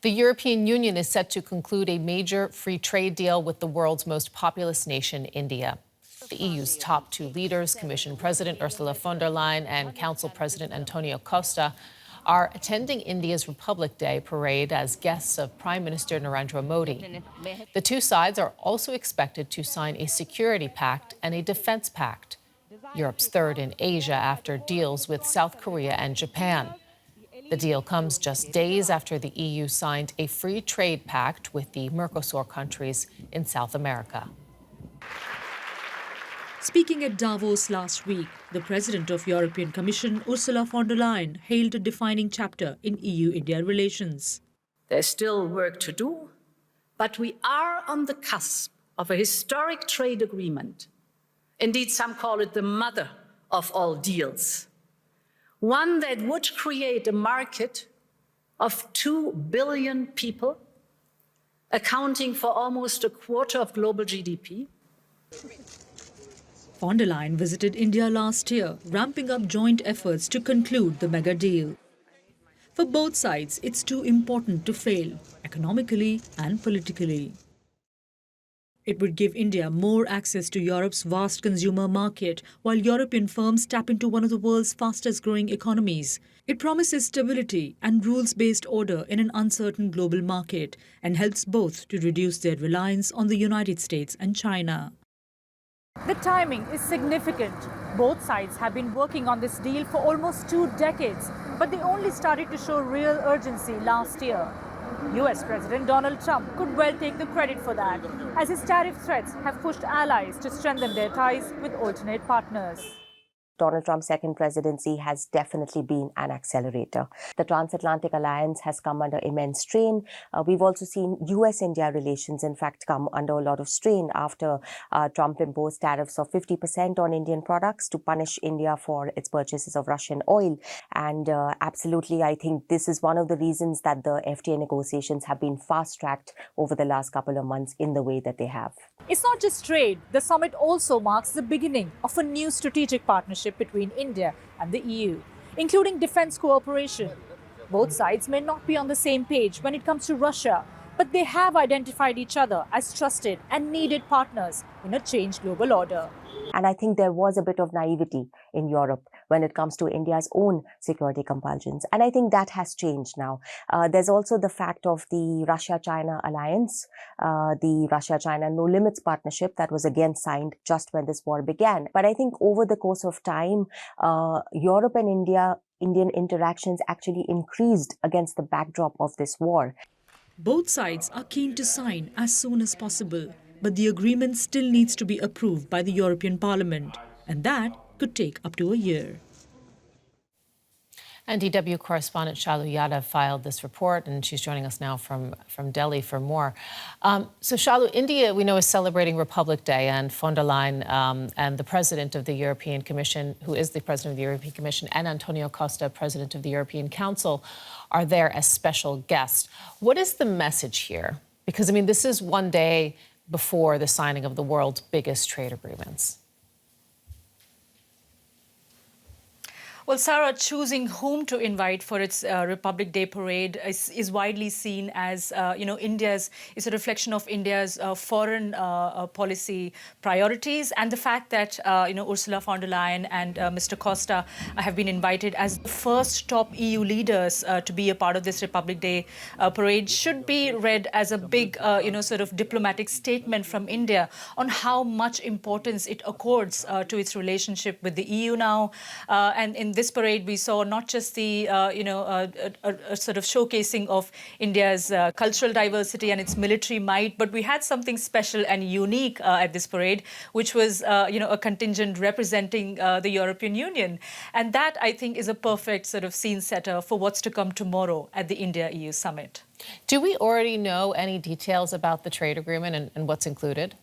The European Union is set to conclude a major free trade deal with the world's most populous nation, India. The EU's top two leaders, Commission President Ursula von der Leyen and Council President Antonio Costa, are attending India's Republic Day parade as guests of Prime Minister Narendra Modi. The two sides are also expected to sign a security pact and a defense pact, Europe's third in Asia after deals with South Korea and Japan. The deal comes just days after the EU signed a free trade pact with the Mercosur countries in South America. Speaking at Davos last week, the President of European Commission, Ursula von der Leyen, hailed a defining chapter in EU-India relations. There's still work to do, but we are on the cusp of a historic trade agreement. Indeed, some call it the mother of all deals. One that would create a market of 2 billion people, accounting for almost a quarter of global GDP. Von der Leyen visited India last year, ramping up joint efforts to conclude the mega deal. For both sides, it's too important to fail, economically and politically. It would give India more access to Europe's vast consumer market, while European firms tap into one of the world's fastest-growing economies. It promises stability and rules-based order in an uncertain global market and helps both to reduce their reliance on the United States and China. The timing is significant. Both sides have been working on this deal for almost 2 decades, but they only started to show real urgency last year. US President Donald Trump could well take the credit for that, as his tariff threats have pushed allies to strengthen their ties with alternate partners. Donald Trump's second presidency has definitely been an accelerator. The transatlantic alliance has come under immense strain. We've also seen US-India relations, in fact, come under a lot of strain after Trump imposed tariffs of 50% on Indian products to punish India for its purchases of Russian oil. And absolutely, I think this is one of the reasons that the FTA negotiations have been fast-tracked over the last couple of months in the way that they have. It's not just trade. The summit also marks the beginning of a new strategic partnership between India and the EU, including defense cooperation. Both sides may not be on the same page when it comes to Russia, but they have identified each other as trusted and needed partners in a changed global order. And I think there was a bit of naivety in Europe when it comes to India's own security compulsions. And I think that has changed now. There's also the fact of the Russia-China alliance, the Russia-China No Limits partnership that was again signed just when this war began. But I think over the course of time, Europe and Indian interactions actually increased against the backdrop of this war. Both sides are keen to sign as soon as possible, but the agreement still needs to be approved by the European Parliament, and that could take up to a year. And DW correspondent Shalu Yadav filed this report, and she's joining us now from Delhi for more. So Shalu, India, we know, is celebrating Republic Day, and von der Leyen and the President of the European Commission, who is the President of the European Commission, and Antonio Costa, President of the European Council, are there as special guests. What is the message here? Because, I mean, this is one day before the signing of the world's biggest trade agreements. Well, Sarah, choosing whom to invite for its Republic Day parade is widely seen as, India's is a reflection of India's foreign policy priorities, and the fact that, Ursula von der Leyen and Mr. Costa have been invited as the first top EU leaders to be a part of this Republic Day parade should be read as a big, sort of diplomatic statement from India on how much importance it accords to its relationship with the EU now. And in this parade, we saw not just the, a sort of showcasing of India's cultural diversity and its military might, but we had something special and unique at this parade, which was, a contingent representing the European Union. And that, I think, is a perfect sort of scene setter for what's to come tomorrow at the India-EU summit. Do we already know any details about the trade agreement and what's included?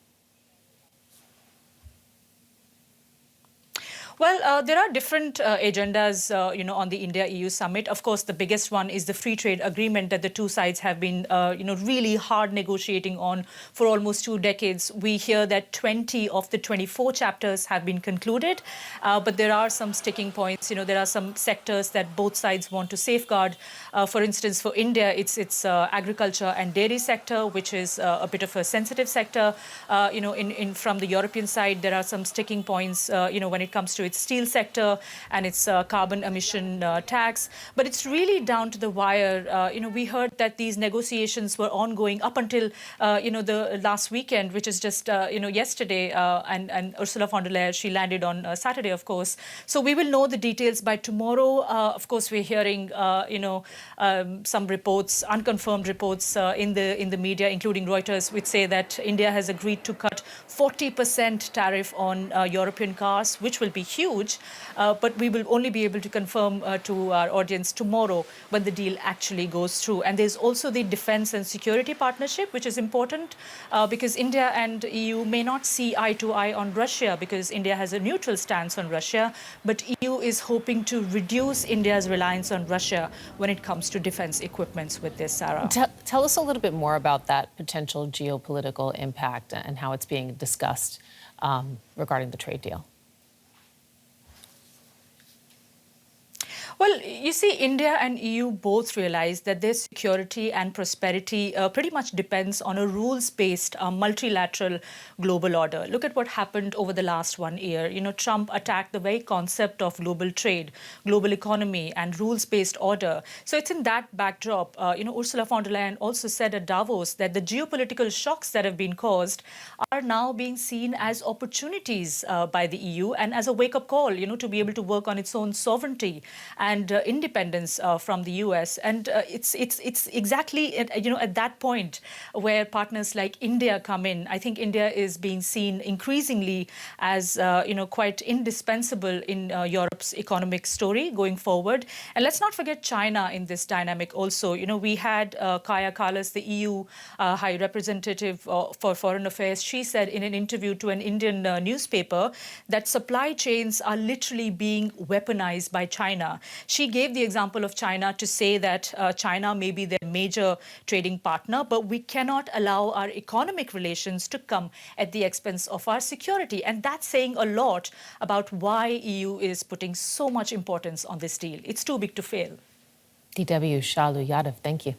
Well, there are different agendas, on the India-EU summit. Of course, the biggest one is the free trade agreement that the two sides have been, really hard negotiating on for almost 2 decades. We hear that 20 of the 24 chapters have been concluded, but there are some sticking points. There are some sectors that both sides want to safeguard. For instance, for India, it's agriculture and dairy sector, which is a bit of a sensitive sector. From the European side, there are some sticking points, when it comes to its steel sector and its carbon emission tax. But it's really down to the wire. We heard that these negotiations were ongoing up until, the last weekend, which is just, yesterday. And Ursula von der Leyen, she landed on Saturday, of course. So we will know the details by tomorrow. Of course, we're hearing, some reports, unconfirmed reports in the media, including Reuters, which say that India has agreed to cut 40% tariff on European cars, which will be huge, but we will only be able to confirm to our audience tomorrow when the deal actually goes through. And there's also the defense and security partnership, which is important because India and EU may not see eye to eye on Russia because India has a neutral stance on Russia, but EU is hoping to reduce India's reliance on Russia when it comes to defense equipments with this, Sarah. Tell us a little bit more about that potential geopolitical impact and how it's being discussed regarding the trade deal. Well, you see, India and EU both realize that their security and prosperity pretty much depends on a rules-based multilateral global order. Look at what happened over the last 1 year. Trump attacked the very concept of global trade, global economy, and rules-based order. So it's in that backdrop, Ursula von der Leyen also said at Davos that the geopolitical shocks that have been caused are now being seen as opportunities by the EU and as a wake-up call, to be able to work on its own sovereignty and independence from the US. And it's exactly at that point where partners like India come in. I think India is being seen increasingly as quite indispensable in Europe's economic story going forward. And let's not forget China in this dynamic also. We had Kaja Kallas, the EU High Representative for Foreign Affairs. She said in an interview to an Indian newspaper that supply chains are literally being weaponized by China. She gave the example of China to say that China may be their major trading partner, but we cannot allow our economic relations to come at the expense of our security. And that's saying a lot about why EU is putting so much importance on this deal. It's too big to fail. DW Shalu Yadav, thank you.